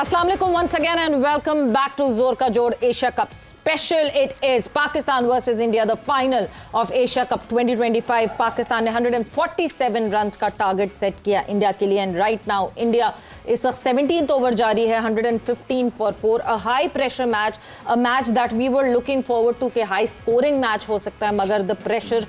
Assalamu alaikum once again and welcome back to Zor Ka Jod Asia Cup special. It is Pakistan versus India, the final of Asia Cup 2025. Pakistan ने 147 runs का target set किया India के लिए and right now India इस वक्त 17th over जारी है 115 for 4. A high pressure match, a match that we were looking forward to कि high scoring match हो सकता है, मगर the pressure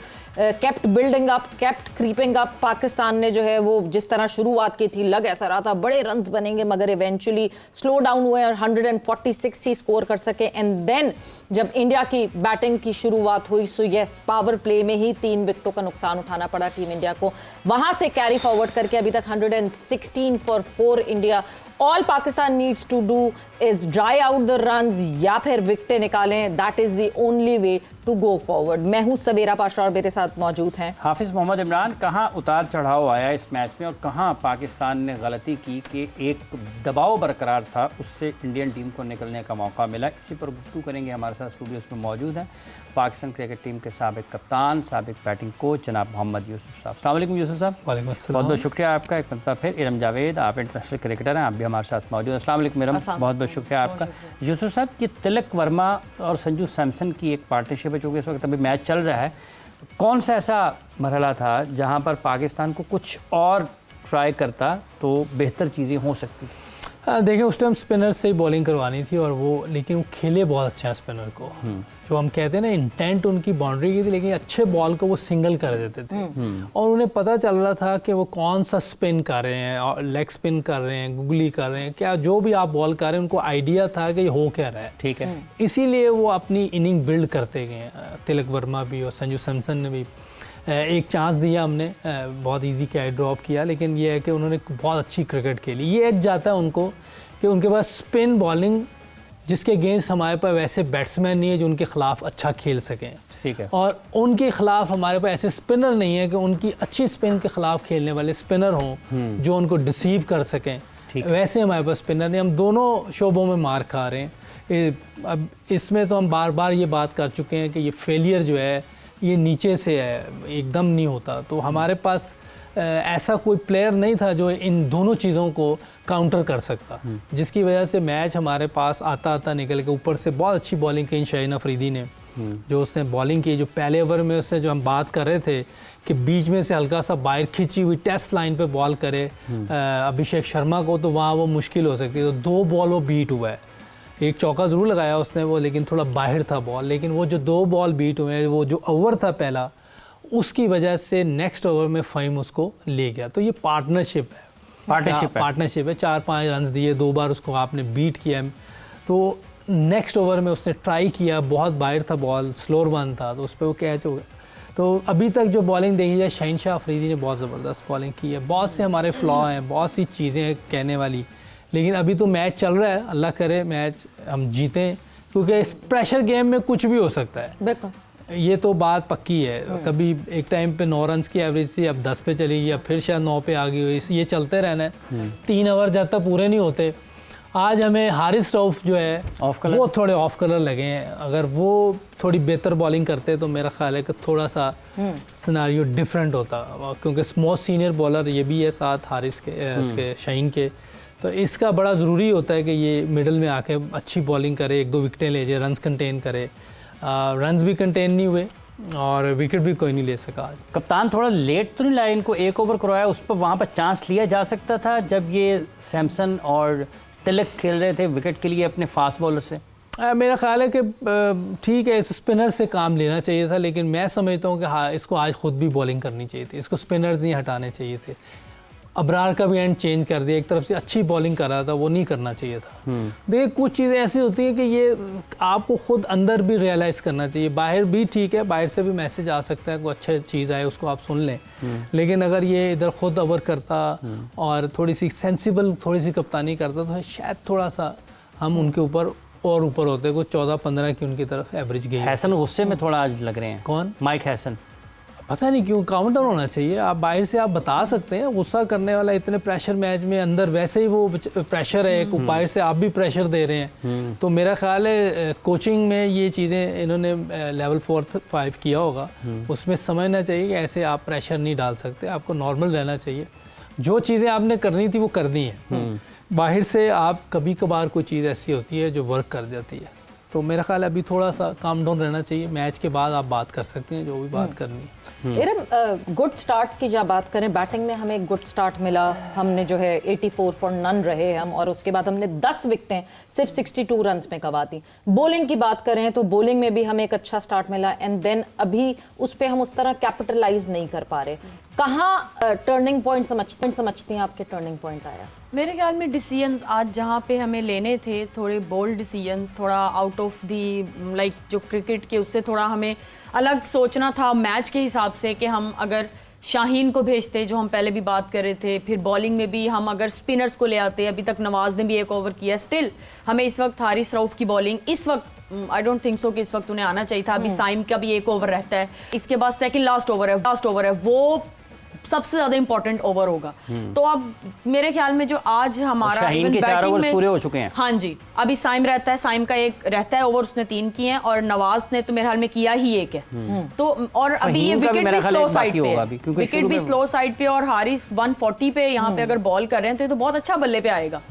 kept building up, kept creeping up. Pakistan ने जो है वो जिस तरह शुरुआत की थी, लग ऐसा रहा था बड़े रन्स बनेंगे, मगर इवेंचुअली स्लो डाउन हुए और 146 ही स्कोर कर सके. एंड देन जब इंडिया की बैटिंग की शुरुआत हुई, सो यस, पावर प्ले में ही 3 विकेटों का नुकसान उठाना पड़ा टीम इंडिया को. वहां से कैरी फॉरवर्ड करके अभी तक 116 for 4 India. All Pakistan needs to do is dry out the runs या फिर विकेटें निकालें. That is the only way to go forward. मैं हूँ सवेरा पाशा और मेरे साथ मौजूद हैं हाफिज मोहम्मद इमरान. कहाँ उतार चढ़ाव आया इस मैच में और कहाँ पाकिस्तान ने गलती की कि एक दबाव बरकरार था, उससे इंडियन टीम को निकलने का मौका मिला. इसी पर गुफ्तगू करेंगे. हमारे साथ स्टूडियोज़ में मौजूद हैं पाकिस्तान क्रिकेट टीम के साबिक कप्तान, साबिक बैटिंग कोच जनाब मोहम्मद यूसुफ साहब. अस्सलाम वालेकुम यूसुफ साहब. वालेकुम अस्सलाम. बहुत बहुत शुक्रिया आपका. एक मतलब फिर इरम जावेद, आप इंटरनेशनल क्रिकेटर हैं, आप भी हमारे साथ मौजूद हैं. अस्सलाम वालेकुम इरम, बहुत बहुत शुक्रिया आपका. यूसुफ साहब, ये तिलक वर्मा और संजू सैमसन की एक पार्टनरशिप है, चूँकि इस वक्त अभी मैच चल रहा है. कौन सा ऐसा मरहला था जहाँ पर पाकिस्तान को कुछ और ट्राई करता तो बेहतर चीज़ें हो सकती? देखिए, उस टाइम स्पिनर से ही बॉलिंग करवानी थी और लेकिन वो खेले बहुत अच्छा स्पिनर को. जो हम कहते हैं ना, इंटेंट उनकी बाउंड्री की थी, लेकिन अच्छे बॉल को वो सिंगल कर देते थे. और उन्हें पता चल रहा था कि वो कौन सा स्पिन कर रहे हैं, लेग स्पिन कर रहे हैं, गुगली कर रहे हैं, क्या जो भी आप बॉल कर रहे हैं, उनको आइडिया था कि ये हो क्या रहा है. ठीक है. इसीलिए वो अपनी इनिंग बिल्ड करते गए. तिलक वर्मा भी और संजू सैमसन ने भी एक चांस दिया हमने, बहुत इजी कैच ड्रॉप किया, लेकिन ये है कि उन्होंने बहुत अच्छी क्रिकेट खेली. ये एज जाता है उनको कि उनके पास स्पिन बॉलिंग, जिसके अगेंस्ट हमारे पास वैसे बैट्समैन नहीं है जो उनके खिलाफ अच्छा खेल सकें. ठीक है. और उनके खिलाफ हमारे पास ऐसे स्पिनर नहीं है कि उनकी अच्छी स्पिन के खिलाफ खेलने वाले स्पिनर हों जो उनको डिसीव कर सकें. वैसे हमारे पास स्पिनर नहीं. हम दोनों शोबों में मार खा रहे हैं. अब इसमें तो हम बार बार ये बात कर चुके हैं कि ये फेलियर जो है ये नीचे से है, एकदम नहीं होता. तो हमारे पास ऐसा कोई प्लेयर नहीं था जो इन दोनों चीज़ों को काउंटर कर सकता, जिसकी वजह से मैच हमारे पास आता आता निकल के. ऊपर से बहुत अच्छी बॉलिंग की शाहीन अफरीदी ने, जो उसने बॉलिंग की, जो पहले ओवर में उससे जो हम बात कर रहे थे कि बीच में से हल्का सा बाहर खींची हुई टेस्ट लाइन पे बॉल करे अभिषेक शर्मा को, तो वहाँ वो मुश्किल हो सकती है. तो 2 बॉल वो बीट हुआ है. एक चौका ज़रूर लगाया उसने वो, लेकिन थोड़ा बाहर था बॉल. लेकिन वो जो 2 बॉल बीट हुए हैं, वो जो ओवर था पहला, उसकी वजह से नेक्स्ट ओवर में फ़हीम उसको ले गया. तो ये पार्टनरशिप है. 4-5 रन दिए, 2 बार उसको आपने बीट किया. तो नेक्स्ट ओवर में उसने ट्राई किया, बहुत बाहर था बॉल, स्लोअर वन था, तो उस पर वो कैच हो गया. तो अभी तक जो बॉलिंग देखी जाए, शहनशाह अफरीदी ने बहुत ज़बरदस्त बॉलिंग की है. बहुत से हमारे फ्लॉ हैं, बहुत सी चीज़ें हैं कहने वाली, लेकिन अभी तो मैच चल रहा है. अल्लाह करे मैच हम जीतें, क्योंकि इस प्रेशर गेम में कुछ भी हो सकता है. बिल्कुल, ये तो बात पक्की है. कभी एक टाइम पे 9 रन की एवरेज थी, अब 10 पे चली गई, अब फिर शायद 9 पे आ गई हुई. ये चलते रहना है. 3 ओवर जब तक पूरे नहीं होते. आज हमें हारिस रऊफ जो है वो थोड़े ऑफ कलर लगे हैं. अगर वो थोड़ी बेहतर बॉलिंग करते तो मेरा ख्याल है कि थोड़ा सा सिनारियो डिफरेंट होता, क्योंकि मोस्ट सीनियर बॉलर ये भी है साथ हारिस के, उसके शाहीन के. तो इसका बड़ा ज़रूरी होता है कि ये मिडल में आके अच्छी बॉलिंग करे, 1-2 विकेटें ले जाए, रन्स कंटेन करे. रन्स भी कंटेन नहीं हुए और विकेट भी कोई नहीं ले सका. कप्तान थोड़ा लेट तो नहीं लाया इनको, 1 ओवर करवाया, उस पर वहाँ पर चांस लिया जा सकता था जब ये सैमसन और तिलक खेल रहे थे विकेट के लिए अपने फास्ट बॉलर से. मेरा ख्याल है कि ठीक है, इस स्पिनर से काम लेना चाहिए था, लेकिन मैं समझता हूँ कि हाँ, इसको आज ख़ुद भी बॉलिंग करनी चाहिए थी. इसको स्पिनर्स नहीं हटाने चाहिए थे. अबरार का भी एंड चेंज कर दिया. एक तरफ से अच्छी बॉलिंग कर रहा था, वो नहीं करना चाहिए था. देखिए, कुछ चीज़ें ऐसी होती हैं कि ये आपको खुद अंदर भी रियलाइज़ करना चाहिए. बाहर भी ठीक है, बाहर से भी मैसेज आ सकता है, कोई अच्छा चीज़ आए उसको आप सुन लें. लेकिन अगर ये इधर खुद ओवर करता और थोड़ी सी सेंसिबल थोड़ी सी कप्तानी करता, तो शायद थोड़ा सा हम उनके ऊपर और ऊपर होते. कुछ 14-15 की उनकी तरफ एवरेज गई. हैसन गुस्से में थोड़ा आज लग रहे हैं. कौन? Mic Hesson. पता नहीं क्यों काउंटर होना चाहिए. आप बाहर से आप बता सकते हैं, गुस्सा करने वाला इतने प्रेशर मैच में, अंदर वैसे ही वो प्रेशर है, बाहर से आप भी प्रेशर दे रहे हैं. तो मेरा ख्याल है कोचिंग में ये चीज़ें इन्होंने लेवल 4-5 किया होगा. उसमें समझना चाहिए कि ऐसे आप प्रेशर नहीं डाल सकते, आपको नॉर्मल रहना चाहिए. जो चीज़ें आपने करनी थी वो करनी है. बाहर से आप कभी कभार कोई चीज़ ऐसी होती है जो वर्क कर जाती है, तो मेरा ख्याल है अभी थोड़ा सा काम डाउन रहना चाहिए। मैच के बाद आप बात कर सकते हैं जो भी बात करनी है। इरम, गुड स्टार्ट्स की जब बात करें, बैटिंग में हमें गुड स्टार्ट मिला, हमने जो है 84 फॉर नन रहे हम, और उसके बाद हमने 10 विकेटें सिर्फ 62 रन्स में गंवा दी। बॉलिंग की बात करें तो बॉलिंग में भी हमें एक अच्छा स्टार्ट मिला, एंड देन अभी उस पर हम उस तरह कैपिटलाइज नहीं कर पा रहे। कहाँ टर्निंग पॉइंट समझती हैं आपके टर्निंग पॉइंट आया? मेरे ख्याल में डिसीजंस आज जहाँ पे हमें लेने थे, थोड़े बोल्ड डिसीजंस, थोड़ा आउट ऑफ दी लाइक जो क्रिकेट के उससे थोड़ा हमें अलग सोचना था मैच के हिसाब से, कि हम अगर शाहीन को भेजते जो हम पहले भी बात कर रहे थे, फिर बॉलिंग में भी हम अगर स्पिनर्स को ले आते, अभी तक नवाज ने भी एक ओवर किया, स्टिल हमें इस वक्त हारिस रऊफ की बॉलिंग इस वक्त आई डोंट थिंक सो कि इस वक्त उन्हें आना चाहिए था। अभी साइम का भी एक ओवर रहता है, इसके बाद सेकंड लास्ट ओवर है, वो सबसे ज्यादा इंपॉर्टेंट ओवर होगा। तो अब मेरे ख्याल में जो आज हमारा शाहीन के 4 ओवर्स पूरे हो चुके हैं। हाँ जी, अभी साइम रहता है, साइम का एक रहता है ओवर, उसने 3 किए हैं, और नवाज ने तो मेरे ख्याल में किया ही एक है। तो और अभी ये विकेट भी स्लो साइड पे है, विकेट भी स्लो साइड पे, और हारिस 140 पे यहाँ पे अगर बॉल कर रहे हैं तो ये तो बहुत अच्छा बल्ले पे आएगा।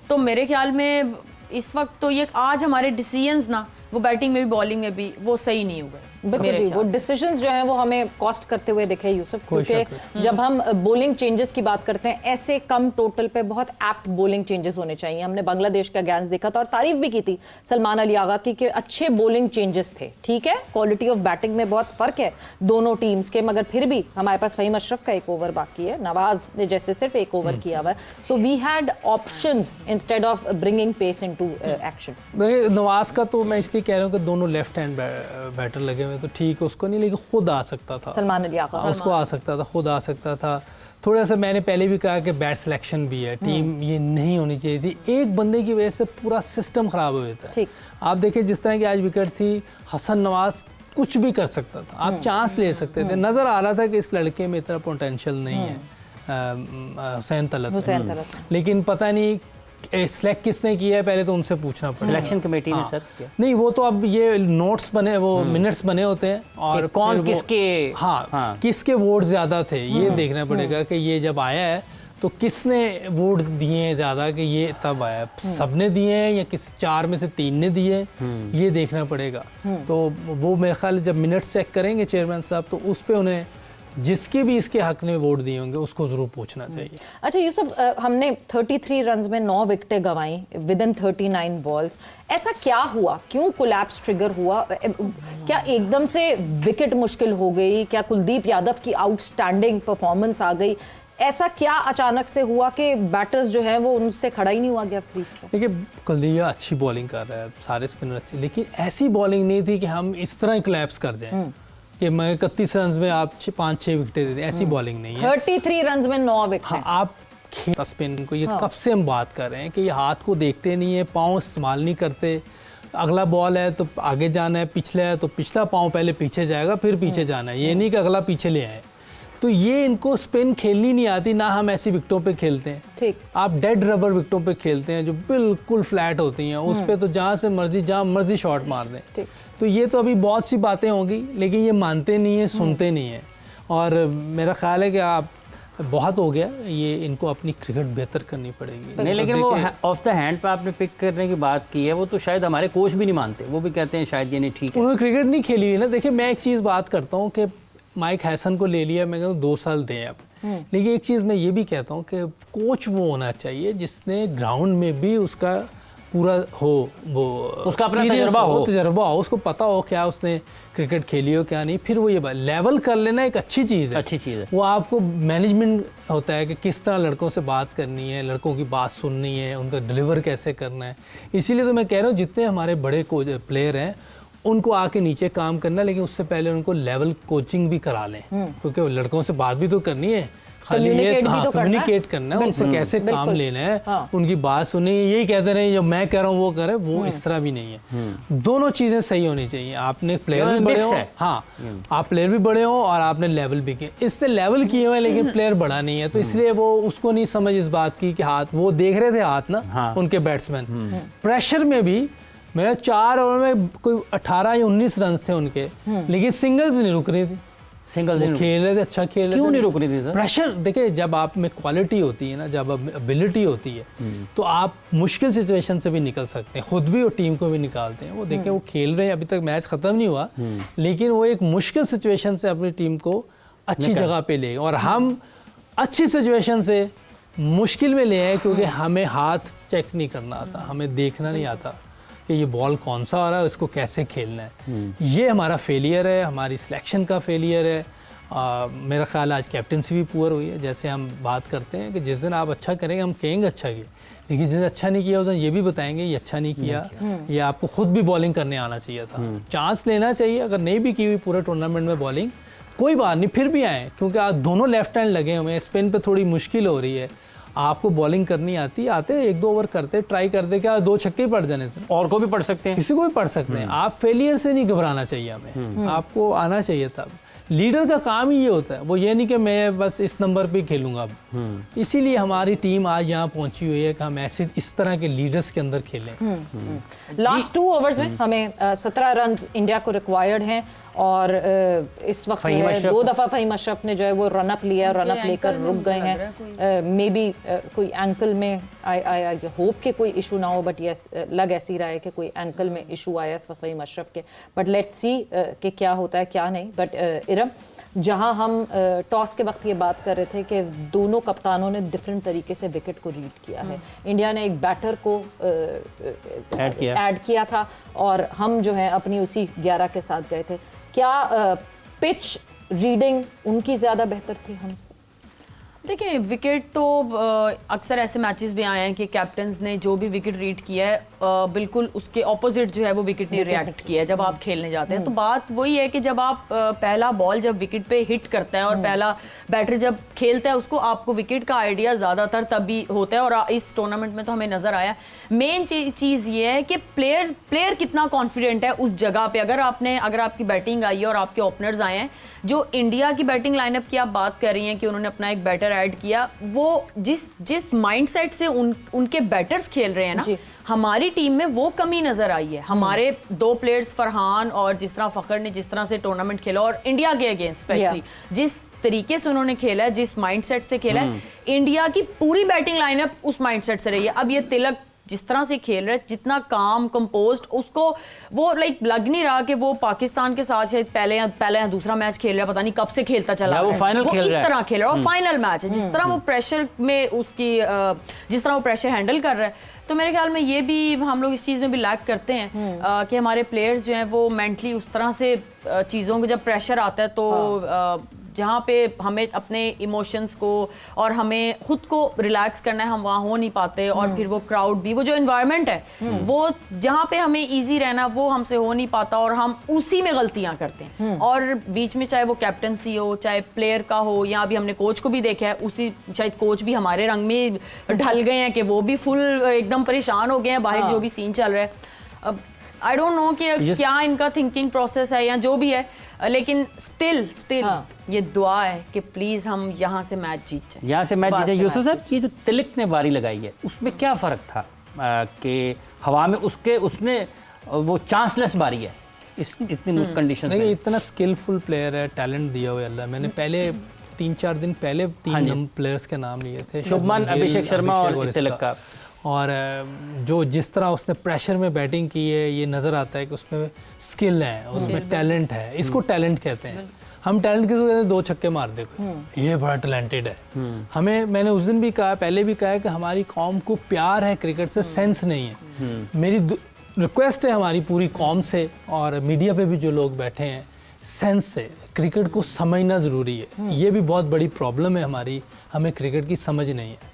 तो मेरे ख्याल में इस वक्त तो ये आज हमारे डिसीजंस ना, वो बैटिंग में भी बॉलिंग में भी वो सही नहीं हुए। बिल्कुल जी, वो डिसीजंस जो हैं वो हमें कॉस्ट करते हुए दिखे यूसुफ, क्योंकि जब हम बॉलिंग चेंजेस की बात करते हैं, ऐसे कम टोटल पे बहुत एप्ट बॉलिंग चेंजेस होने चाहिए। हमने बांग्लादेश का अगेंस्ट देखा था और तारीफ भी की थी सलमान अली आगा की कि अच्छे बॉलिंग चेंजेस थे। ठीक है, क्वालिटी ऑफ बैटिंग में बहुत फर्क है दोनों टीम्स के, मगर फिर भी हमारे पास फहीम अशरफ का एक ओवर बाकी है, नवाज ने जैसे सिर्फ एक ओवर किया हुआ है, so we had options instead of bringing pace into action. Nawaz का तो मैं इसलिए कह रहा हूँ कि दोनों लेफ्ट हैंड बैटर लगे हुए, तो ठीक है उसको नहीं, लेकिन खुद आ सकता था, सलमान अली आगा उसको आ सकता था, खुद आ सकता था। थोड़ा सा मैंने पहले भी कहा कि बैट सिलेक्शन भी है, टीम ये नहीं होनी चाहिए थी, एक बंदे की वजह से पूरा सिस्टम खराब हो जाता है। आप देखिए जिस तरह की आज विकेट थी, हसन नवाज कुछ भी कर सकता था, आप चांस ले सकते थे, नजर आ रहा था कि इस लड़के में इतना पोटेंशियल नहीं है हुसैन तलत, लेकिन पता नहीं सिलेक्ट किसने किया है, पहले तो उनसे पूछना पड़ेगा। सिलेक्शन कमेटी ने सर किया नहीं, वो तो अब ये नोट्स बने, वो मिनट्स बने होते हैं, और कौन किसके किसके वोट ज्यादा थे ये देखना पड़ेगा कि ये जब आया है तो किसने वोट दिए हैं ज्यादा, कि ये तब आया, सबने दिए हैं या किस 4 में से 3 ने दिए, ये देखना पड़ेगा। तो वो मेरे ख्याल जब मिनट्स चेक करेंगे चेयरमैन साहब, तो उस पर उन्हें जिसके भी इसके हक में वोट दिए होंगे उसको जरूर पूछना चाहिए। अच्छा यूसुफ, हमने 33 रन्स में 9 विकेटें गंवाई विद इन 39 बॉल्स। ऐसा क्या हुआ, क्यों कोलैप्स ट्रिगर हुआ? क्या एकदम से विकेट मुश्किल हो गई? क्या कुलदीप यादव की आउटस्टैंडिंग परफॉर्मेंस आ गई? ऐसा क्या अचानक से हुआ कि बैटर्स जो है वो उनसे खड़ा ही नहीं हुआ गया क्रीज पे? देखिए कुलदीप अच्छी बॉलिंग कर रहा है, सारे स्पिनर अच्छे, लेकिन ऐसी बॉलिंग नहीं थी कि हम इस तरह कोलैप्स कर जाएं कि मैं 31 रन में आप 5-6 विकेटें दे दें, ऐसी बॉलिंग नहीं है। 33 रन में 9 विकेट। हाँ, आप स्पिन को ये कब से हम बात कर रहे हैं कि ये हाथ को देखते नहीं है, पाँव इस्तेमाल नहीं करते, अगला बॉल है तो आगे जाना है, पिछला है तो पिछला पाँव पहले पीछे जाएगा, फिर पीछे जाना है, ये नहीं कि अगला पीछे ले आए। तो ये इनको स्पिन खेलनी नहीं आती, ना हम ऐसी विकेटों पे खेलते हैं। ठीक, आप डेड रबर विकेटों पे खेलते हैं जो बिल्कुल फ्लैट होती हैं, उस पे तो जहाँ मर्जी शॉट मार दें। तो ये तो अभी बहुत सी बातें होंगी, लेकिन ये मानते नहीं है, सुनते नहीं है, और मेरा ख्याल है कि आप बहुत हो गया, ये इनको अपनी क्रिकेट बेहतर करनी पड़ेगी। नहीं, लेकिन वो ऑफ द हैंड पे आपने पिक करने की बात की है, वो तो शायद हमारे कोच भी नहीं मानते, वो भी कहते हैं शायद ये नहीं ठीक है। उन्होंने क्रिकेट नहीं खेली है ना। देखिए मैं एक चीज़ बात करता हूँ कि माइक हैसन को ले लिया, मैं कहता हूँ 2 साल दें अब, लेकिन एक चीज़ मैं ये भी कहता हूँ कि कोच वो होना चाहिए जिसने ग्राउंड में भी उसका पूरा हो, वो उसका अपना तजर्बा हो, उसको पता हो क्या उसने क्रिकेट खेली हो क्या नहीं, फिर वो ये लेवल कर लेना एक अच्छी चीज़ है। वो आपको मैनेजमेंट होता है कि किस तरह लड़कों से बात करनी है, लड़कों की बात सुननी है, उनका डिलीवर कैसे करना है। इसीलिए तो मैं कह रहा हूँ जितने हमारे बड़े प्लेयर हैं उनको आके नीचे काम करना, लेकिन उससे पहले उनको लेवल कोचिंग भी करा लें, क्योंकि लड़कों से बात भी तो करनी है, खाली ये कम्युनिकेट करना है, उनसे कैसे काम लेना है, उनकी बात सुनी, यही कहते रहे जो मैं कह रहा हूँ वो करे, वो इस तरह भी नहीं है। दोनों चीजें सही होनी चाहिए। आपने प्लेयर भी बड़े हो, हाँ आप प्लेयर भी बड़े हो और आपने लेवल भी किए, इससे लेवल किए हुए लेकिन प्लेयर बड़ा नहीं है, तो इसलिए वो उसको नहीं समझ इस बात की कि हाथ वो देख रहे थे हाथ ना उनके बैट्समैन, प्रेशर में भी मेरा 4 ओवर में कोई 18 या 19 रन थे उनके, लेकिन सिंगल्स नहीं रुक रही थी। सिंगल वो खेल रहे थे, अच्छा खेल रहे थे। क्यों नहीं रुक रही थी सर? प्रेशर देखिए, जब आप में क्वालिटी होती है ना, जब एबिलिटी होती है, तो आप मुश्किल सिचुएशन से भी निकल सकते हैं, खुद भी और टीम को भी निकालते हैं। वो देखिए, वो खेल रहे हैं, अभी तक मैच खत्म नहीं हुआ, लेकिन वो एक मुश्किल सिचुएशन से अपनी टीम को अच्छी जगह पे ले, और हम अच्छी सिचुएशन से मुश्किल में ले आए, क्योंकि हमें हाथ चेक नहीं करना आता, हमें देखना नहीं आता कि ये बॉल कौन सा आ रहा है, इसको कैसे खेलना है। ये हमारा फेलियर है, हमारी सिलेक्शन का फेलियर है। मेरा ख्याल आज कैप्टनसी भी पुअर हुई है। जैसे हम बात करते हैं कि जिस दिन आप अच्छा करेंगे हम कहेंगे अच्छा किया, लेकिन जिस दिन अच्छा नहीं किया उस दिन ये भी बताएंगे ये अच्छा नहीं किया, या आपको खुद भी बॉलिंग करने आना चाहिए था, चांस लेना चाहिए। अगर नहीं भी की हुई पूरे टूर्नामेंट में बॉलिंग, कोई बात नहीं, फिर भी आए, क्योंकि आज दोनों लेफ्ट हैंड लगे हुए हैं, स्पिन पे थोड़ी मुश्किल हो रही है, आपको बॉलिंग करनी आती, आते 1-2 ओवर करते, ट्राई करते, क्या 2 छक्के ही पड़ जाने थे, और को भी पढ़ सकते हैं, किसी को भी पढ़ सकते हैं। आप फेलियर से नहीं घबराना चाहिए हमें, आपको आना चाहिए था। लीडर का काम ही ये होता है, वो ये नहीं कि मैं बस इस नंबर पे खेलूंगा अब। इसीलिए हमारी टीम आज यहाँ पहुंची हुई है कि हम ऐसे इस तरह के लीडर्स के अंदर खेलें। लास्ट 2 ओवर्स में हमें 17 रन इंडिया को रिक्वायर्ड हैं, और इस वक्त 2 दफ़ा फ़हीम अशरफ ने जो है वो रन अप लिया, रन अप लेकर रुक गए हैं। मे बी कोई एंकल में आई होप कि कोई इशू ना हो, बट यस लग ऐसी रहा है कि कोई एंकल में इशू आया इस वक्त फ़हीम अशरफ के, बट लेट्स सी कि क्या होता है क्या नहीं। बट इरम, जहां हम टॉस के वक्त ये बात कर रहे थे कि दोनों कप्तानों ने डिफरेंट तरीके से विकेट को रीड किया है। इंडिया ने एक बैटर को ऐड किया था, और हम जो है अपनी उसी 11 के साथ गए थे। क्या पिच रीडिंग उनकी ज़्यादा बेहतर थी हमसे? देखिए, विकेट तो अक्सर ऐसे मैचेस भी आए हैं कि कैप्टन्स ने जो भी विकेट रीड किया है बिल्कुल उसके ऑपोजिट जो है वो विकेट ने रिएक्ट किया है जब आप खेलने जाते हैं। तो बात वही है कि जब आप पहला बॉल जब विकेट पे हिट करता है और पहला बैटर जब खेलता है उसको, आपको विकेट का आइडिया ज़्यादातर तभी होता है, और इस टूर्नामेंट में तो हमें नज़र आया। मेन चीज़ ये है कि प्लेयर कितना कॉन्फिडेंट है उस जगह पे। अगर आपकी बैटिंग आई है और आपके ओपनर्स आए हैं, जो इंडिया की बैटिंग लाइनअप की आप बात कर रही हैं कि उन्होंने अपना एक बैटर ऐड किया, वो जिस माइंडसेट से उनके बैटर्स खेल रहे हैं ना, हमारी टीम में वो कमी नजर आई है। हमारे 2 प्लेयर्स फरहान और जिस तरह फखर ने जिस तरह से टूर्नामेंट खेला, और इंडिया के अगेंस्ट स्पेशली जिस तरीके से उन्होंने खेला है, जिस माइंडसेट से खेला है, इंडिया की पूरी बैटिंग लाइनअप उस माइंडसेट से रही है। अब ये तिलक जिस तरह से खेल रहे, जितना काम कंपोज्ड, उसको वो लग नहीं रहा कि वो पाकिस्तान के साथ शायद पहले या दूसरा मैच खेल रहा है, पता नहीं कब से खेलता चला वो फाइनल खेल इस तरह खेल रहा है, और फाइनल मैच है, जिस तरह वो प्रेशर में जिस तरह वो प्रेशर हैंडल कर रहा है। तो मेरे ख्याल में ये भी हम लोग इस चीज़ में भी लैक करते हैं कि हमारे प्लेयर्स जो हैं वो मेंटली उस तरह से चीज़ों को, जब प्रेशर आता है तो जहाँ पे हमें अपने इमोशंस को और हमें खुद को रिलैक्स करना है, हम वहाँ हो नहीं पाते। और फिर वो क्राउड भी, वो जो एनवायरनमेंट है वो जहाँ पे हमें इजी रहना वो हमसे हो नहीं पाता, और हम उसी में गलतियाँ करते हैं। और बीच में चाहे वो कैप्टनसी हो, चाहे प्लेयर का हो, या अभी हमने कोच को भी देखा है, उसी शायद कोच भी हमारे रंग में ढल गए हैं कि वो भी फुल एकदम परेशान हो गए हैं बाहर जो भी सीन चल रहा है। अब आई डोंट नो कि क्या इनका थिंकिंग प्रोसेस है या जो भी है, लेकिन स्टिल ये दुआ है कि प्लीज हम यहाँ से मैच जीत जाए, यहाँ से मैच जीत जाए। यूसुफ साहब, ये जो तिलक ने बारी लगाई है उसमें क्या फ़र्क था कि हवा में उसने वो चांसलेस बारी है इस इतनी कंडीशन में? इतना स्किलफुल प्लेयर है, टैलेंट दिया हुआ अल्लाह। मैंने पहले 3-4 दिन पहले 3 प्लेयर्स के नाम लिए थे, शुभमन, अभिषेक शर्मा और तिलक का। और जो जिस तरह उसने प्रेशर में बैटिंग की है, ये नज़र आता है कि उसमें स्किल है, उसमें टैलेंट है। इसको टैलेंट कहते हैं। हम टैलेंट किसको कहते हैं? 2 छक्के मार दे कोई, ये बड़ा टैलेंटेड है। मैंने उस दिन भी कहा, पहले भी कहा है कि हमारी कौम को प्यार है क्रिकेट से, सेंस नहीं है। मेरी रिक्वेस्ट है हमारी पूरी कौम से, और मीडिया पे भी जो लोग बैठे हैं, सेंस से क्रिकेट को समझना ज़रूरी है। ये भी बहुत बड़ी प्रॉब्लम है हमारी, हमें क्रिकेट की समझ नहीं है।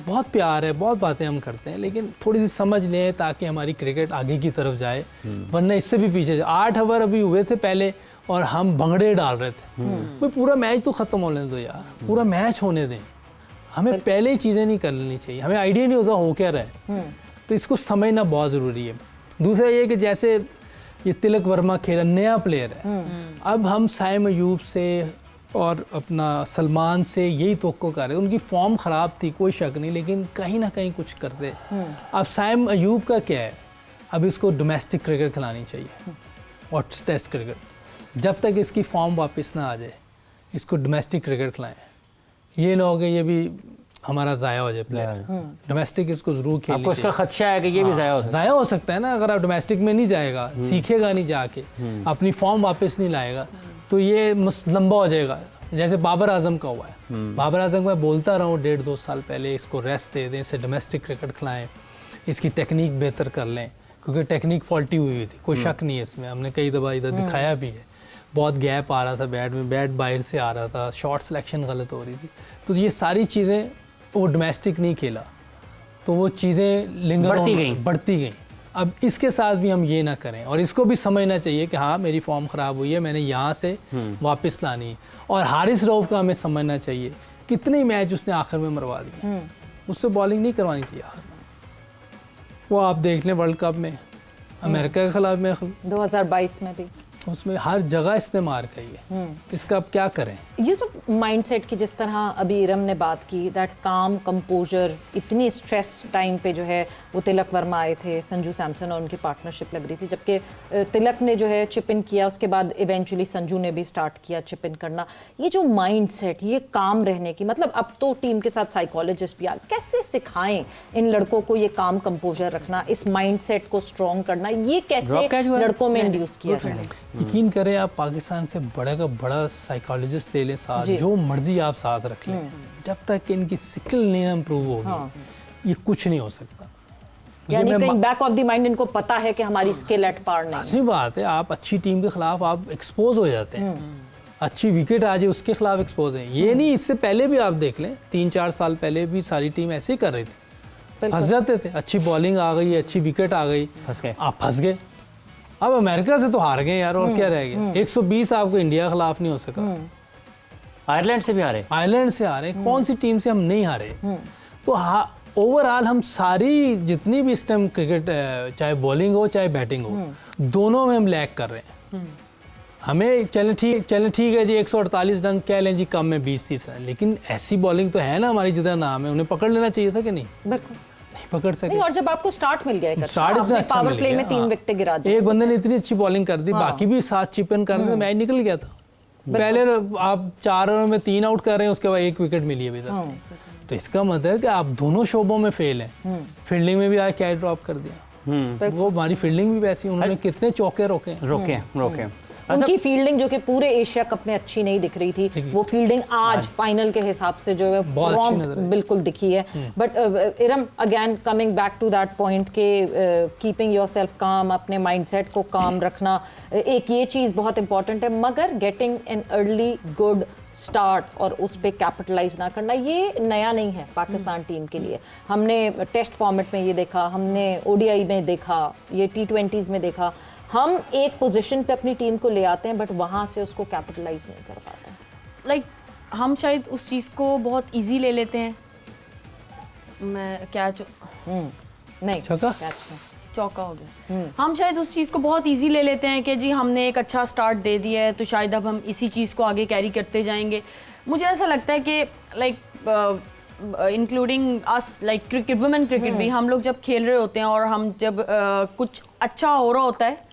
बहुत प्यार है, बहुत बातें हम करते हैं, लेकिन थोड़ी सी समझ लें ताकि हमारी क्रिकेट आगे की तरफ जाए, वरना इससे भी पीछे। 8 ओवर अभी हुए थे पहले और हम भंगड़े डाल रहे थे। भाई पूरा मैच तो ख़त्म होने दो यार, पूरा मैच होने दें। हमें पहले ही चीज़ें नहीं कर लेनी चाहिए, हमें आइडिया नहीं होता हो क्या रहा है, तो इसको समझना बहुत ज़रूरी है। दूसरा ये कि जैसे ये तिलक वर्मा खेला, नया प्लेयर है, अब हम साइम अयूब से और अपना सलमान से यही तवक्को कर रहे हैं। उनकी फॉर्म ख़राब थी, कोई शक नहीं, लेकिन कहीं ना कहीं कुछ करते। अब साइम अयूब का क्या है, अब इसको डोमेस्टिक क्रिकेट खिलानी चाहिए और टेस्ट क्रिकेट। जब तक इसकी फॉर्म वापस ना आ जाए इसको डोमेस्टिक क्रिकेट खिलाएं। ये ना हो कि ये भी हमारा ज़ाया हो जाए प्लेयर, डोमेस्टिक इसको ज़रूर खेलनी आपको इसका खदशा है कि ये भी ज़ाया हो सकता है ना। अगर आप डोमेस्टिक में नहीं जाएगा, सीखेगा नहीं जाके, अपनी फॉर्म वापस नहीं लाएगा, तो ये लंबा हो जाएगा। जैसे बाबर आजम का हुआ है। बाबर आजम को मैं बोलता रहा हूँ 1.5-2 साल पहले, इसको रेस्ट दे दें, इसे डोमेस्टिक क्रिकेट खिलाएं, इसकी टेक्निक बेहतर कर लें, क्योंकि टेक्निक फॉल्टी हुई थी, कोई शक नहीं है इसमें। हमने कई दफ़ा इधर दिखाया भी है, बहुत गैप आ रहा था बैट में, बैट बाहर से आ रहा था, शॉट सिलेक्शन गलत हो रही थी। तो ये सारी चीज़ें वो डोमेस्टिक नहीं खेला तो वो चीज़ें लिंगर बढ़ती गई। अब इसके साथ भी हम ये ना करें, और इसको भी समझना चाहिए कि हाँ मेरी फॉर्म ख़राब हुई है, मैंने यहाँ से वापस लानी है। और हारिस रऊफ का हमें समझना चाहिए, कितने मैच उसने आखिर में मरवा दिए, उससे बॉलिंग नहीं करवानी चाहिए आखिर में। वो आप देख लें वर्ल्ड कप में अमेरिका के खिलाफ में 2022 में भी उसमें हर जगह इसने मार खाई है। इसका अब क्या करें? ये जो माइंडसेट की जिस तरह अभी इरम ने बात की, दैट काम कंपोजर, इतनी स्ट्रेस टाइम पे जो है वो तिलक वर्मा आए थे, संजू सैमसन और उनकी पार्टनरशिप लग रही थी, जबकि तिलक ने जो है चिप इन किया, उसके बाद इवेंचुअली संजू ने भी स्टार्ट किया चिप इन करना। ये जो माइंडसेट, ये काम रहने की, मतलब अब तो टीम के साथ साइकोलॉजिस्ट भी आ, कैसे सिखाएं इन लड़कों को ये काम कंपोजर रखना, इस माइंडसेट को स्ट्रॉन्ग करना, ये कैसे लड़कों में इंड्यूस किया जाए? यकीन करें आप पाकिस्तान से बड़ा का बड़ा साइकोलॉजिस्ट ले लें साथ, जो मर्जी आप साथ रख लें, जब तक इनकी स्किल नहीं इम्प्रूव होगी ये कुछ नहीं हो सकता। यानी कहीं बैक ऑफ द माइंड इनको पता है कि हमारी स्किल एट पार नहीं है। ऐसी बात है, आप अच्छी टीम के खिलाफ आप एक्सपोज हो जाते हैं, अच्छी विकेट आ जाए उसके खिलाफ एक्सपोज है। ये नहीं, इससे पहले भी आप देख लें 3-4 साल पहले भी सारी टीम ऐसे ही कर रही थी, फंस जाते थे। अच्छी बॉलिंग आ गई, अच्छी विकेट आ गई, आप फंस गए। अब अमेरिका से तो हार गए यार, और क्या रह गया? 120 आपको इंडिया के खिलाफ नहीं हो सका, आयरलैंड से भी हारे, आयरलैंड से हारे, कौन सी टीम से हम नहीं हारे? तो ओवरऑल हम सारी जितनी भी इस टाइम क्रिकेट, चाहे बॉलिंग हो चाहे बैटिंग हो, दोनों में हम लैग कर रहे हैं। हमें चलें ठीक है जी, 148 रन कह लें जी, कम में 20-30 रन, लेकिन ऐसी बॉलिंग तो है ना हमारी जितना नाम है, उन्हें पकड़ लेना चाहिए था कि नहीं? बिल्कुल नहीं पकड़ सके। नहीं, और जब आपको स्टार्ट मिल गया, स्टार्ट इतना अच्छा पावर प्ले में 3 विकेट गिरा दी, एक बंदे ने इतनी अच्छी बॉलिंग कर दी, बाकी भी 7 चिप इन कर दिए, मैच निकल गया था। पहले आप 4 ओवर में 3 आउट कर रहे हैं, उसके बाद 1 विकेट मिली अभी तक। तो इसका मतलब है कि आप दोनों शोबों में फेल हैं। फील्डिंग में भी आज कैच ड्रॉप कर दिया, वो हमारी फील्डिंग भी वैसी, उन्होंने कितने चौके रोके। उनकी फील्डिंग जो कि पूरे एशिया कप में अच्छी नहीं दिख रही थी, वो फील्डिंग आज फाइनल के हिसाब से जो है बिल्कुल दिखी है। But Iram, again coming back to that point के कीपिंग योरसेल्फ काम, अपने माइंडसेट को काम रखना, एक ये चीज़ बहुत इंपॉर्टेंट है, मगर getting an early good start और उस पर कैपिटलाइज ना करना, ये नया नहीं है पाकिस्तान टीम के लिए। हमने टेस्ट फॉर्मेट में ये देखा, हमने ODI में देखा, ये T20s में देखा, हम एक पोजीशन पे अपनी टीम को ले आते हैं बट वहाँ से उसको कैपिटलाइज नहीं कर पाते। लाइक हम शायद उस चीज़ को बहुत इजी ले लेते हैं। मैं कैच नहीं, चौका हो गया। हम शायद उस चीज़ को बहुत इजी ले लेते हैं कि जी हमने एक अच्छा स्टार्ट दे दिया है, तो शायद अब हम इसी चीज़ को आगे कैरी करते जाएंगे। मुझे ऐसा लगता है कि लाइक इंक्लूडिंग अस, लाइक क्रिकेट, वुमेन क्रिकेट भी, हम लोग जब खेल रहे होते हैं और हम जब कुछ अच्छा हो रहा होता है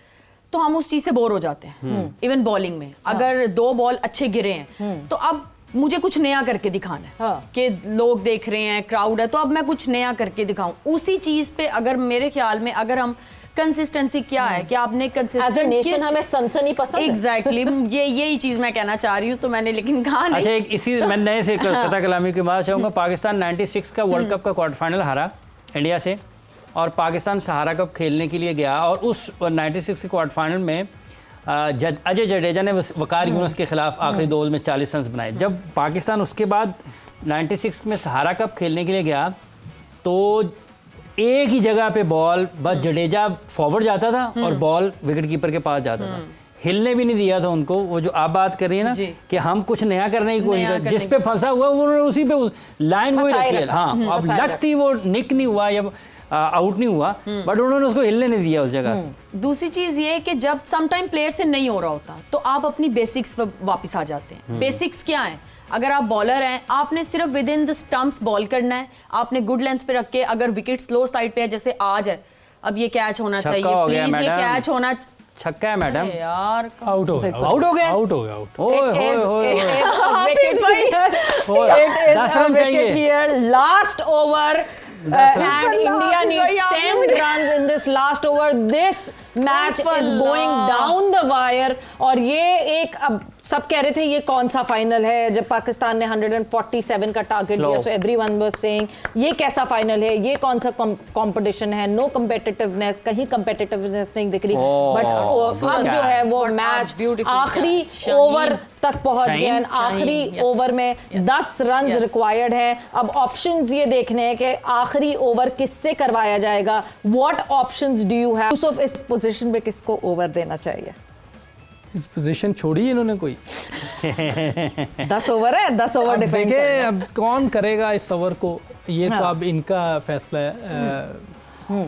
तो हम उस चीज़ से बोर हो जाते हैं। इवन बॉलिंग में अगर 2 बॉल अच्छे गिरे हैं तो अब मुझे कुछ नया करके दिखाना है, कि लोग देख रहे हैं, क्राउड है, तो अब मैं कुछ नया करके दिखाऊं। उसी चीज़ पे अगर मेरे ख्याल में अगर हम कंसिस्टेंसी, क्या है कि आपने कंसिस्टेंट, हमें सनसनी पसंद है। एग्जैक्टली, यही चीज़ मैं कहना चाह रही हूँ, तो मैंने लेकिन कहा नहीं। अच्छा, इसी मैं नए से कथा कलामी की बात चाहूँगा। पाकिस्तान 96 का वर्ल्ड कप का क्वार्टर फाइनल हारा इंडिया से, और पाकिस्तान सहारा कप खेलने के लिए गया, और उस 96 के क्वार्टर फाइनल में अजय जडेजा ने वकार यूनुस के खिलाफ आखिरी 2 ओवर में 40 रन बनाए। जब पाकिस्तान उसके बाद 96 में सहारा कप खेलने के लिए गया तो एक ही जगह पे बॉल, बस जडेजा फॉरवर्ड जाता था और बॉल विकेट कीपर के पास जाता था, हिलने भी नहीं दिया था उनको। वो जो आप बात कर रही है ना कि हम कुछ नया करने की कोशिश, जिस पे फंसा हुआ उन्होंने उसी पे लाइन वही रखी है। हाँ, अब लगती वो निक नहीं हुआ या आउट नहीं हुआ, बट उन्होंने उसको हिलने नहीं दिया उस जगह। दूसरी चीज ये कि जब समटाइम प्लेयर से नहीं हो रहा होता तो आप अपनी बेसिक्स पर वापस आ जाते हैं। बेसिक्स क्या है? अगर आप बॉलर हैं, आपने सिर्फ with in the stumps ball करना है, आपने गुड लेंथ पे रख के, अगर विकेट स्लो साइड पे है जैसे आज है, अब ये कैच होना चाहिए, प्लीज ये कैच होना, छक्का है मैडम। यार आउट हो गया, आउट हो गया, आउट हो गया, आउट। ओए होए होए It is 10 a run wicket चाहिए। here. Last over. And India needs 10 runs in this last over. This match is going down the wire. और ये एक अब सब कह रहे थे ये कौन सा फाइनल है जब पाकिस्तान ने 147 का टारगेट दिया, सो एवरीवन वाज सेइंग ये कैसा फाइनल है, ये कौन सा कंपटीशन है, नो कम्पिटिटिवनेस, कहीं कम्पिटिटिवनेस नहीं दिख रही। बट अब जो है वो मैच आखिरी ओवर तक पहुंच गया। आखिरी ओवर में 10 रन रिक्वायर्ड है। अब ऑप्शंस ये देखने हैं कि आखिरी ओवर किससे करवाया जाएगा। What options do you have? Yusuf इस पोजीशन में किसको ओवर देना चाहिए? इस पोजीशन छोड़ी इन्होंने कोई 10 ओवर है, 10 ओवर डिफेंड देखिए अब कौन करेगा इस ओवर को, ये तो अब इनका फैसला है।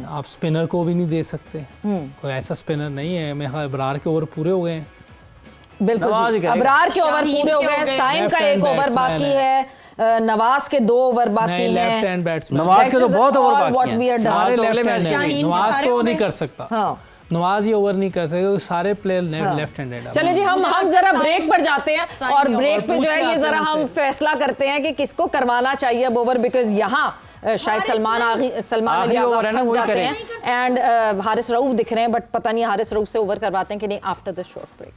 आप स्पिनर को भी नहीं दे सकते, कोई ऐसा स्पिनर नहीं है। मैं अबरार के ओवर पूरे हो गए हैं। बिल्कुल जी। अबरार के ओवर पूरे हो गए, साइम का एक ओवर बाकी है, नवाज के 2 ओवर बाकी हैं। लेफ्ट हैंड बैट्समैन, नवाज के तो बहुत ओवर बाकी हैं। सारे अगले मैच नवाज तो नहीं कर सकता। हाँ। नवाज ये ओवर नहीं कर सकते, सारे प्लेयर लेफ्ट हैंडेड। चलिए जी, हम जरा ब्रेक पर जाते हैं और ब्रेक पे जो है ये जरा हम फैसला करते हैं कि किसको करवाना चाहिए अब ओवर, बिकॉज यहाँ शायद सलमान अली फंस जाते हैं एंड हारिस रऊफ दिख रहे हैं, बट पता नहीं हारिस रऊफ से ओवर करवाते हैं कि नहीं after the short break.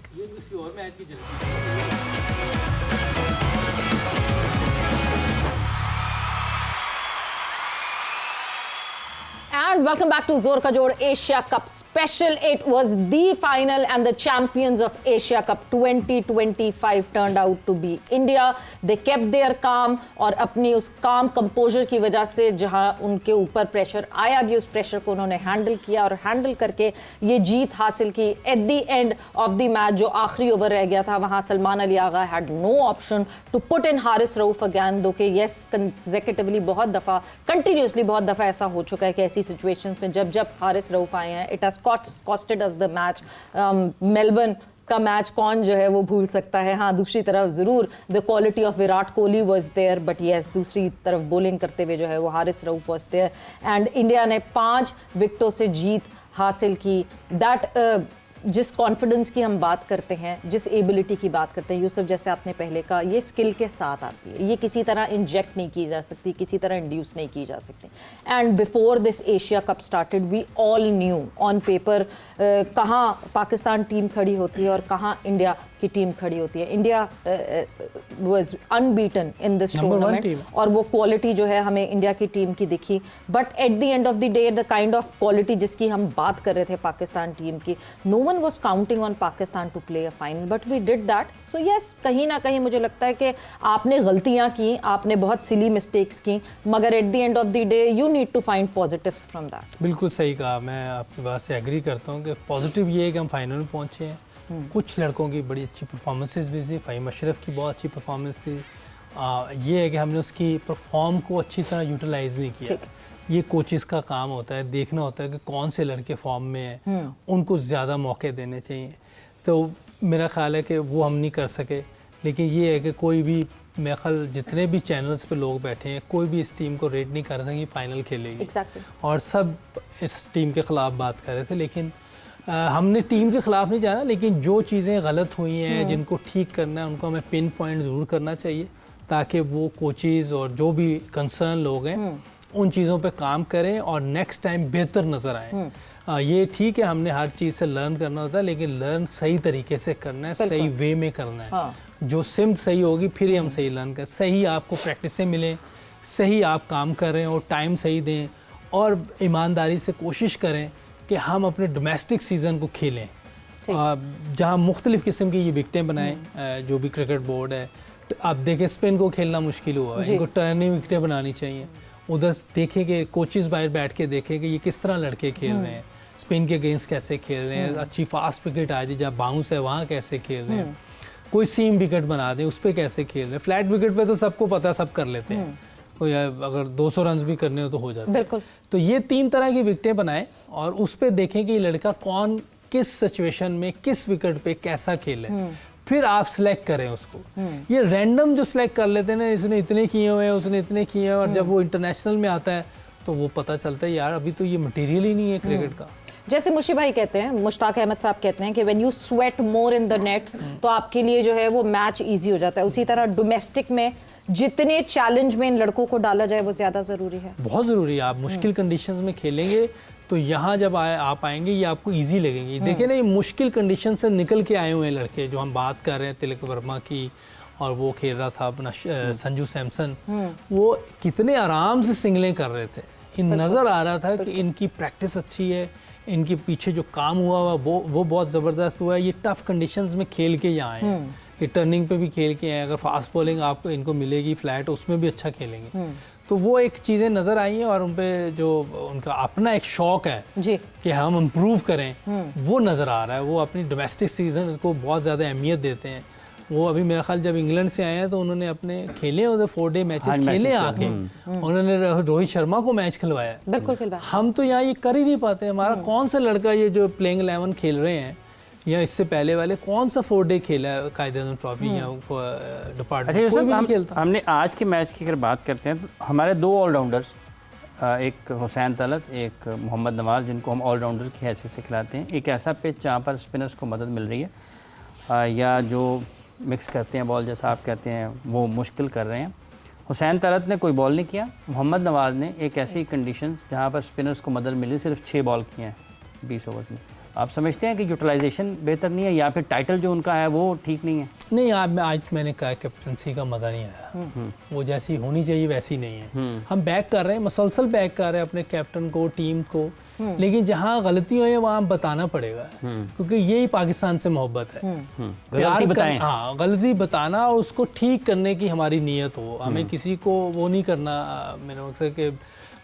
And welcome back to Zor Ka Jod Asia Cup Special. It was the final and the champions of Asia Cup 2025 turned out to be India. They kept their calm और अपनी उस calm composure की वजह से जहां उनके ऊपर pressure आया भी उस प्रेशर को उन्होंने हैंडल किया और हैंडल करके ये जीत हासिल की। At the end of the match जो आखिरी ओवर रह गया था वहां Salman Ali Agha had no option to put in Haris Rauf again, दो कि यस कंसेक्यूटिवली बहुत दफ़ा कंटिन्यूसली बहुत दफ़ा ऐसा हो चुका है कि ऐसी सिचुएशंस में जब हारिस रऊफ आए हैं it has costed us the match. Melbourne का मैच कौन जो है वो भूल सकता है। हाँ, दूसरी तरफ ज़रूर the quality of Virat Kohli was there, but yes दूसरी तरफ बॉलिंग करते हुए जो है वो Haris Rauf was there and India ने 5 विकेटों से जीत हासिल की। दैट जिस कॉन्फिडेंस की हम बात करते हैं, जिस एबिलिटी की बात करते हैं, यूसुफ जैसे आपने पहले कहा, ये स्किल के साथ आती है, ये किसी तरह इंजेक्ट नहीं की जा सकती, किसी तरह इंड्यूस नहीं की जा सकती। And before this Asia cup started we all knew on paper कहाँ पाकिस्तान टीम खड़ी होती है और कहाँ इंडिया की टीम खड़ी होती है। India was unbeaten in this tournament और वो क्वालिटी जो है हमें इंडिया की टीम की दिखी, but at the end of the day the kind of quality जिसकी हम बात कर रहे थे पाकिस्तान टीम की, no one was counting on Pakistan to play a final, but we did that. So yes, कहीं ना कहीं मुझे लगता है कि आपने गलतियां की, आपने बहुत सिली मिस्टेक्स की, मगर at the end of the day you need to find positives from that. बिल्कुल सही कहा, मैं आपकी बात से एग्री करता हूँ कि पॉजिटिव ये है कि हम फाइनल में पहुँचे हैं। कुछ लड़कों की बड़ी अच्छी परफॉर्मेंसेस भी थी, फ़हीम अशरफ की बहुत अच्छी परफॉर्मेंस थी। ये है कि हमने उसकी परफॉर्म को अच्छी तरह यूटिलाइज नहीं किया। ये कोचेस का काम होता है, देखना होता है कि कौन से लड़के फॉर्म में हैं, उनको ज़्यादा मौके देने चाहिए। तो मेरा ख्याल है कि वो हम नहीं कर सके, लेकिन ये है कि कोई भी मेरे ख्याल जितने भी चैनल्स पे लोग बैठे हैं कोई भी इस टीम को रेट नहीं कर रहा कि फाइनल खेलेगी। और सब इस टीम के ख़िलाफ़ बात कर रहे थे, लेकिन हमने टीम के ख़िलाफ़ नहीं जाना, लेकिन जो चीज़ें गलत हुई हैं जिनको ठीक करना है उनको हमें पिन पॉइंट ज़रूर करना चाहिए, ताकि वो कोचेज़ और जो भी कंसर्न लोग हैं उन चीज़ों पे काम करें और नेक्स्ट टाइम बेहतर नज़र आए। ये ठीक है, हमने हर चीज़ से लर्न करना होता है, लेकिन लर्न सही तरीके से करना है, सही वे में करना है। जो सिम्त सही होगी फिर ही हम सही लर्न करें। सही आपको प्रैक्टिस से मिलें, सही आप काम कर रहे हैं और टाइम सही दें और ईमानदारी से कोशिश करें कि हम अपने डोमेस्टिक सीज़न को खेलें, जहाँ मुख्तलिफ़ किस्म की ये विकटें बनाएं। जो भी क्रिकेट बोर्ड है, तो आप देखें स्पिन को खेलना मुश्किल हुआ है, इनको टर्निंग विकटें बनानी चाहिए। उधर देखें कि कोचेस बाहर बैठ के देखें कि ये किस तरह लड़के खेल रहे हैं, स्पिन के अगेंस्ट कैसे खेल रहे हैं, अच्छी फास्ट विकेट आ जाए जहाँ बाउंस है वहाँ कैसे खेल रहे हैं, कोई सीम विकेट बना दें उस पर कैसे खेल रहे हैं। फ्लैट विकेट पे तो सबको पता है, सब कर लेते हैं, कोई अगर 200 रन भी करने हो तो हो जाते हैं। तो ये 3 तरह की विकेटें बनाएं और उस पर देखें कि ये लड़का कौन किस सिचुएशन में किस विकेट पे कैसा खेले, फिर आप सिलेक्ट करें उसको। ये रैंडम जो सिलेक्ट कर लेते हैं ना, इसने इतने किए हुए हैं उसने इतने किए हैं, और जब वो इंटरनेशनल में आता है तो वो पता चलता है यार अभी तो ये मटेरियल ही नहीं है क्रिकेट का। जैसे मुशी भाई कहते हैं, मुश्ताक अहमद साहब कहते हैं कि when you sweat more in the nets तो आपके लिए जो है वो मैच इजी हो जाता है। उसी तरह डोमेस्टिक में जितने चैलेंज में इन लड़कों को डाला जाए वो ज़्यादा ज़रूरी है, बहुत ज़रूरी है। आप मुश्किल कंडीशंस में खेलेंगे तो यहाँ जब आप आएंगे ये आपको इजी लगेंगी। देखिए ना, ये मुश्किल कंडीशन से निकल के आए हुए हैं लड़के, जो हम बात कर रहे हैं तिलक वर्मा की, और वो खेल रहा था अपना संजू सैमसन, वो कितने आराम से सिंगलें कर रहे थे। इन नज़र आ रहा था कि इनकी प्रैक्टिस अच्छी है, इनके पीछे जो काम हुआ वो बहुत ज़बरदस्त हुआ है। ये टफ़ कंडीशंस में खेल के यहाँ आए हैं, ये टर्निंग पे भी खेल के आए। अगर फास्ट बॉलिंग आपको इनको मिलेगी फ्लैट, उसमें भी अच्छा खेलेंगे। तो वो एक चीज़ें नज़र आई हैं, और उन पे जो उनका अपना एक शौक़ है जी कि हम इम्प्रूव करें, वो नज़र आ रहा है। वो अपनी डोमेस्टिक सीजन को बहुत ज़्यादा अहमियत देते हैं। वो अभी मेरा ख्याल जब इंग्लैंड से आए हैं तो उन्होंने अपने खेले उधर 4 डे मैचेस खेले आके, उन्होंने रोहित शर्मा को मैच खिलवाया। बिल्कुल खिलवाया। हम तो यहाँ ये कर ही नहीं पाते। हमारा कौन सा लड़का ये जो प्लेइंग 11 खेल रहे हैं या इससे पहले वाले कौन सा 4 डे खेला है कायदे ट्रॉफी या डिपार्टमेंट, कोई भी नहीं खेलता। हमने आज के मैच की अगर बात करते हैं तो हमारे 2 ऑलराउंडर्स, एक हुसैन तलत, एक मोहम्मद नवाज़, जिनको हम ऑलराउंडर की हैसियत से खिलाते हैं। एक ऐसा पिच जहाँ पर स्पिनर्स को मदद मिल रही है, या जो मिक्स करते हैं बॉल, जैसा आप कहते हैं, वो मुश्किल कर रहे हैं। हुसैन तलत ने कोई बॉल नहीं किया, मोहम्मद नवाज़ ने एक ऐसी कंडीशन जहाँ पर स्पिनर्स को मदद मिली, सिर्फ 6 बॉल किए हैं 20 ओवर्स में। आप समझते हैं कि यूटिलाइजेशन बेहतर नहीं है, या फिर टाइटल जो उनका है वो ठीक नहीं है? नहीं, आज मैंने कहा कैप्टनसी का मज़ा नहीं आया। वो जैसी होनी चाहिए वैसी नहीं है। हम बैक कर रहे हैं, मसलसल बैक कर रहे हैं अपने कैप्टन को, टीम को, लेकिन जहाँ गलती हुई है वहाँ बताना पड़ेगा, क्योंकि यही पाकिस्तान से मोहब्बत है। गलती बताएं। हाँ, गलती बताना और उसको ठीक करने की हमारी नीयत हो। हमें किसी को वो नहीं करना, मेरा मकसद कि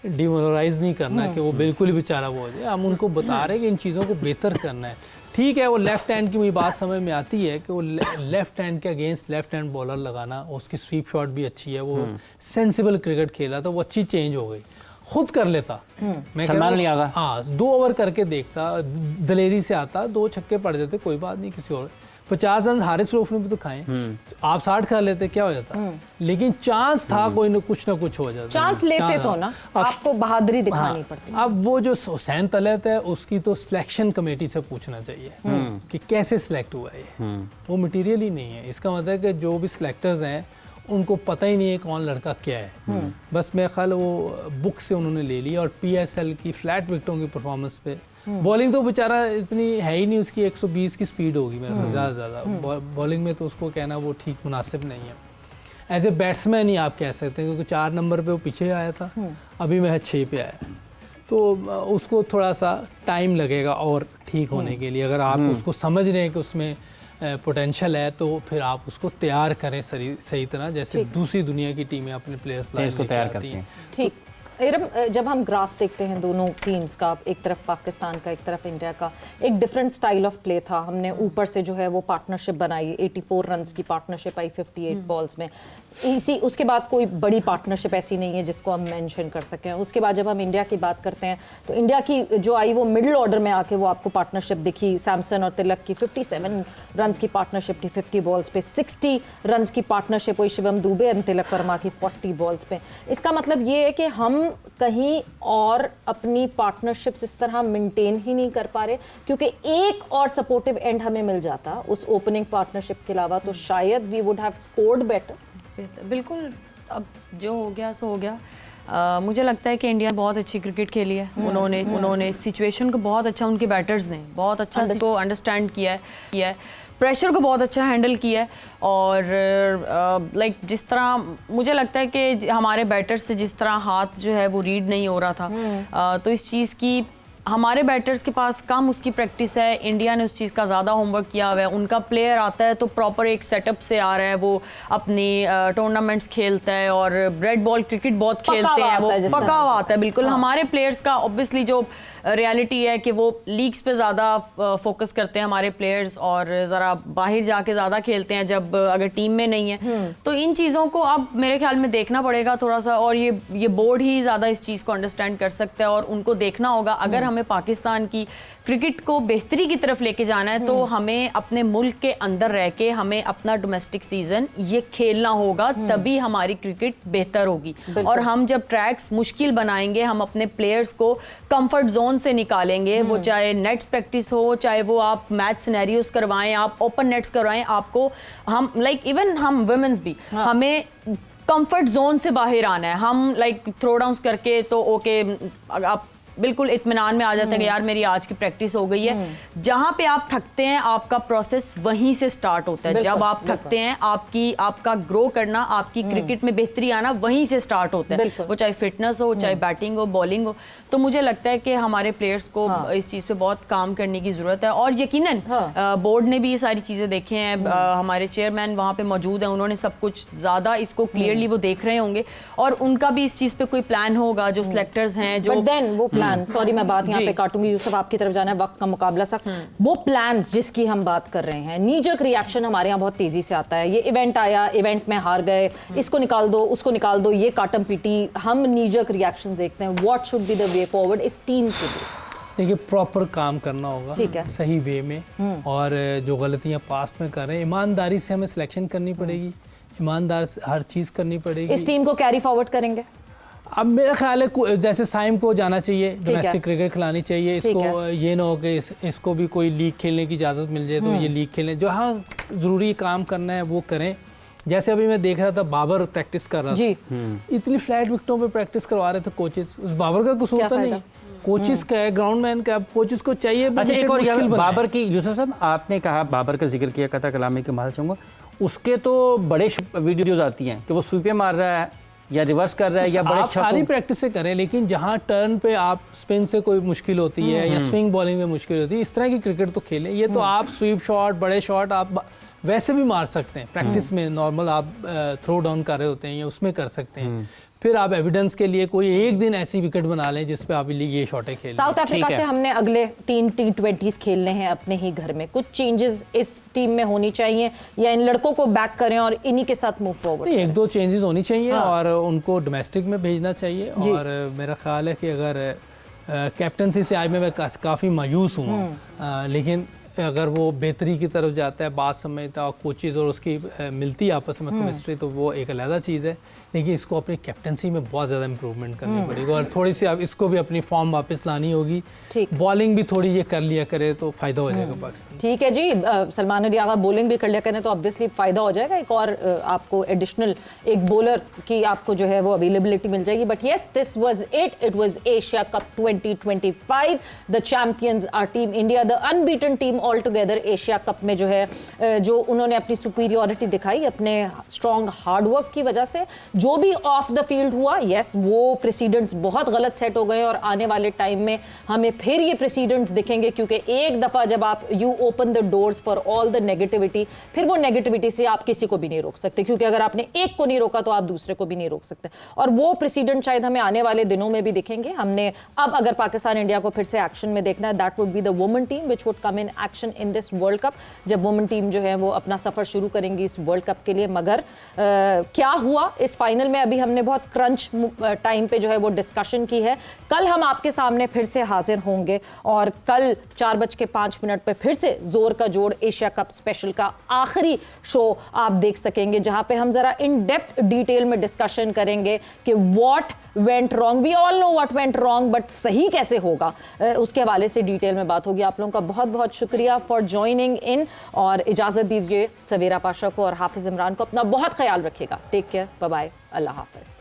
डिमोरलाइज नहीं करना कि वो बिल्कुल ही बेचारा वो हो जाए। हम उनको बता रहे हैं कि इन चीज़ों को बेहतर करना है। ठीक है, वो लेफ्ट हैंड की मुझे बात समझ में आती है कि वो लेफ्ट हैंड के अगेंस्ट लेफ्ट हैंड बॉलर लगाना, उसकी स्वीप शॉट भी अच्छी है, वो सेंसिबल क्रिकेट खेला था, वो अच्छी चेंज हो गई। खुद कर लेता, मैं सलमान अली आगा, हाँ 2 ओवर करके देखता, दलेरी से आता, 2 छक्के पड़ जाते, कोई बात नहीं, किसी और 50 रन हारिस रऊफ ने भी तो खाए। आप 60 कर लेते, क्या हो जाता? लेकिन चांस था, कोई ना कुछ हो जाता। चांस लेते तो ना, आपको बहादुरी दिखानी पड़ती। अब वो जो हुसैन तलत है, उसकी तो सिलेक्शन कमेटी से पूछना चाहिए कि कैसे सिलेक्ट हुआ है। वो मटेरियल ही नहीं है। इसका मतलब है कि जो भी सिलेक्टर्स हैं उनको पता ही नहीं है कौन लड़का क्या है। बस मेरे ख्याल वो बुक से उन्होंने ले लिया, और PSL की फ्लैट विकेटों की परफॉर्मेंस पे बॉलिंग तो बेचारा इतनी है ही नहीं, उसकी 120 की स्पीड होगी मेरे से ज़्यादा। बॉलिंग में तो उसको कहना वो ठीक मुनासिब नहीं है। एज ए बैट्समैन ही आप कह सकते हैं, क्योंकि 4 नंबर पे वो पीछे आया था, अभी महज 6 पे आया, तो उसको थोड़ा सा टाइम लगेगा और ठीक होने के लिए। अगर आप उसको समझ रहे हैं कि उसमें पोटेंशियल है, तो फिर आप उसको तैयार करें सही तरह, जैसे दूसरी दुनिया की टीमें अपने प्लेयर्स को तैयार करती हैं। ठीक। इरम, जब हम ग्राफ देखते हैं दोनों टीम्स का, एक तरफ पाकिस्तान का, एक तरफ इंडिया का, एक डिफरेंट स्टाइल ऑफ प्ले था। हमने ऊपर से जो है वो पार्टनरशिप बनाई, 84 रन्स की पार्टनरशिप आई 58 बॉल्स में। उसके बाद कोई बड़ी पार्टनरशिप ऐसी नहीं है जिसको हम मेंशन कर सकें। उसके बाद जब हम इंडिया की बात करते हैं तो इंडिया की जो आई वो मिडिल ऑर्डर में आके वो आपको पार्टनरशिप दिखी। सैमसन और तिलक की 57 रन्स की पार्टनरशिप थी 50 बॉल्स पे, 60 रन्स की पार्टनरशिप हुई शिवम दुबे और तिलक वर्मा की 40 बॉल्स पे। इसका मतलब ये है कि हम कहीं और अपनी पार्टनरशिप्स इस तरह मेंटेन ही नहीं कर पा रहे, क्योंकि एक और सपोर्टिव एंड हमें मिल जाता उस ओपनिंग पार्टनरशिप के अलावा तो शायद we would have scored better. बिल्कुल, अब जो हो गया सो हो गया। मुझे लगता है कि इंडिया बहुत अच्छी क्रिकेट खेली है। उन्होंने सिचुएशन को बहुत अच्छा, उनके बैटर्स ने बहुत अच्छा इसको अंडरस्टैंड किया है, प्रेशर को बहुत अच्छा हैंडल किया है। और लाइक जिस तरह मुझे लगता है कि हमारे बैटर्स से जिस तरह हाथ जो है वो रीड नहीं हो रहा था, तो इस चीज़ की हमारे बैटर्स के पास कम उसकी प्रैक्टिस है। इंडिया ने उस चीज़ का ज़्यादा होमवर्क किया हुआ है। उनका प्लेयर आता है तो प्रॉपर एक सेटअप से आ रहा है, वो अपनी टूर्नामेंट्स खेलता है और रेड बॉल क्रिकेट बहुत खेलते हैं, वो पका हुआ आता है बिल्कुल। हमारे प्लेयर्स का ऑब्वियसली जो रियलिटी है कि वो लीग्स पे ज़्यादा फोकस करते हैं हमारे प्लेयर्स, और ज़रा बाहर जाके ज़्यादा खेलते हैं जब अगर टीम में नहीं है। तो इन चीज़ों को अब मेरे ख्याल में देखना पड़ेगा थोड़ा सा, और ये बोर्ड ही ज़्यादा इस चीज़ को अंडरस्टैंड कर सकता है, और उनको देखना होगा। अगर हमें हमें पाकिस्तान की क्रिकेट को बेहतरी की तरफ लेके जाना है तो हमें अपने मुल्क के अंदर रह के हमें अपना डोमेस्टिक सीजन ये खेलना होगा, तभी हमारी क्रिकेट बेहतर होगी। और हम जब ट्रैक्स मुश्किल बनाएंगे, हम अपने प्लेयर्स को कंफर्ट जोन से निकालेंगे, वो चाहे नेट्स प्रैक्टिस हो, चाहे वो आप मैच सिनेरियोस करवाएं, आप ओपन नेट्स करवाएं, आपको हम इवन हम वुमेन्स भी हमें कंफर्ट जोन से बाहर आना है। हम थ्रो डाउन्स करके तो ओके आप बिल्कुल इत्मीनान में आ जाते हैं कि यार मेरी आज की प्रैक्टिस हो गई है। जहां पे आप थकते हैं आपका प्रोसेस वहीं से स्टार्ट होता है। जब आप थकते हैं आपका ग्रो करना, आपकी क्रिकेट में बेहतरी आना वहीं से स्टार्ट होता है, वो चाहे फिटनेस हो, चाहे बैटिंग हो, बॉलिंग हो। तो मुझे लगता है कि हमारे प्लेयर्स को इस चीज़ पे बहुत काम करने की ज़रूरत है। और यकीनन बोर्ड ने भी ये सारी चीज़ें देखे हैं, हमारे चेयरमैन वहाँ पे मौजूद हैं, उन्होंने सब कुछ ज़्यादा इसको क्लियरली वो देख रहे होंगे और उनका भी इस चीज़ पे कोई प्लान होगा। जो सिलेक्टर्स हैं जो वो प्लान, सॉरी मैं बात यहाँ पे काटूंगी, यूसुफ आपकी तरफ जाना है, वक्त का मुकाबला सा। वो प्लान्स जिसकी हम बात कर रहे हैं, नीजक रिएक्शन हमारे यहाँ बहुत तेजी से आता है। ये इवेंट आया, इवेंट में हार गए, इसको निकाल दो, उसको निकाल दो, ये काटम पीटी, हम नीजक रिएक्शन देखते हैं। What should be the way forward इस टीम के लिए? देखिए प्रॉपर काम करना होगा, ठीक है, सही वे में, और जो गलतियां पास्ट में कर रहे हैं ईमानदारी से हमें सिलेक्शन करनी पड़ेगी, ईमानदार से हर चीज़ करनी पड़ेगी। इस टीम को कैरी फॉरवर्ड करेंगे? अब मेरा ख्याल है जैसे साइम को जाना चाहिए, डोमेस्टिक क्रिकेट खिलानी चाहिए इसको, ये ना हो कि इसको भी कोई लीग खेलने की इजाज़त मिल जाए तो ये लीग खेलें। जो हाँ ज़रूरी काम करना है वो करें। जैसे अभी मैं देख रहा था बाबर प्रैक्टिस कर रहा था, इतनी फ्लैट विकेटों पे प्रैक्टिस करवा रहे थे कोचेस। उस बाबर का कसूर तो नहीं, कोचेस का है, ग्राउंडमैन का। कोचेस को चाहिए। अच्छा एक और बाबर की, यूसुफ साहब आपने कहा बाबर का जिक्र किया, कथा कलामी के माल चाहूँगा, उसके तो बड़े वीडियोज़ आती हैं कि वो स्वीपे मार रहा है या रिवर्स कर रहा है या बड़े आप सारी प्रैक्टिस से करें, लेकिन जहां टर्न पे आप स्पिन से कोई मुश्किल होती है या स्विंग बॉलिंग में मुश्किल होती है, इस तरह की क्रिकेट तो खेलें। ये तो आप स्वीप शॉट, बड़े शॉट आप वैसे भी मार सकते हैं, प्रैक्टिस में नॉर्मल आप थ्रो डाउन कर रहे होते हैं या उसमें कर सकते हैं। फिर आप एविडेंस के लिए कोई एक दिन ऐसी विकेट बना लें जिस पे आप ये शॉटें खेलें। साउथ अफ्रीका से हमने अगले 3 T20s खेलने हैं अपने ही घर में, कुछ चेंजेस इस टीम में होनी चाहिए या इन लड़कों को बैक करें और इन्हीं के साथ मूव फॉरवर्ड? एक दो चेंजेस होनी चाहिए और उनको डोमेस्टिक में भेजना चाहिए। और मेरा ख्याल है कि अगर कैप्टनसी से आज मैं काफ़ी मायूस हूँ, लेकिन अगर वो बेहतरी की तरफ जाता है, बात समझता है और कोचेज़ और उसकी मिलती है आपस में केमिस्ट्री, तो वो एक अलग चीज़ है। लेकिन इसको अपनी कैप्टनसी में बहुत ज़्यादा इंप्रूवमेंट करनी पड़ेगी और थोड़ी सी अब इसको भी अपनी फॉर्म वापस लानी होगी। बॉलिंग भी थोड़ी ये कर लिया करे तो फ़ायदा हो जाएगा पाकिस्तान। ठीक है जी, सलमान अली आगा बॉलिंग भी कर लिया करें तो ऑब्वियसली फ़ायदा हो जाएगा। एक और आपको एडिशनल एक बॉलर की आपको जो है वो अवेलेबिलिटी मिल जाएगी। But yes, this was it was Asia cup 2025। The champions are team India, the unbeaten team all together. Asia cup में जो है जो उन्होंने अपनी सुपीरियॉरिटी दिखाई अपने स्ट्रॉन्ग हार्डवर्क की वजह से। जो भी ऑफ द फील्ड हुआ, यस वो प्रेसिडेंट्स बहुत गलत सेट हो गए और आने वाले टाइम में हमें फिर ये प्रेसिडेंट्स दिखेंगे, क्योंकि एक दफ़ा जब आप you open the doors for all the negativity, फिर वो नेगेटिविटी से आप किसी को भी नहीं रोक सकते, क्योंकि अगर आपने एक को नहीं रोका तो आप दूसरे को भी नहीं रोक सकते। और वो प्रेसिडेंट शायद हमें आने वाले दिनों में भी दिखेंगे। हमने अब अगर पाकिस्तान इंडिया को फिर से एक्शन में देखना है, that would be the women team which would come in action in this world cup, जब वुमेन टीम जो है वो अपना सफ़र शुरू करेंगी इस वर्ल्ड कप के लिए। मगर क्या हुआ इस फाइनल में, अभी हमने बहुत क्रंच टाइम पे जो है वो डिस्कशन की है। कल हम आपके सामने फिर से हाजिर होंगे और कल 4:05 पे फिर से जोर का जोड़ एशिया कप स्पेशल का आखिरी शो आप देख सकेंगे, जहां पे हम जरा इन डेप्थ डिटेल में डिस्कशन करेंगे कि what went wrong. We all know what went wrong, but सही कैसे होगा उसके हवाले से डिटेल में बात होगी। आप लोगों का बहुत बहुत शुक्रिया फॉर ज्वाइनिंग इन, और इजाज़त दीजिए सवेरा पाशा को और हाफिज इमरान को। अपना बहुत ख्याल रखिएगा। टेक केयर, बाय बाय, अल्लाह हाफिज।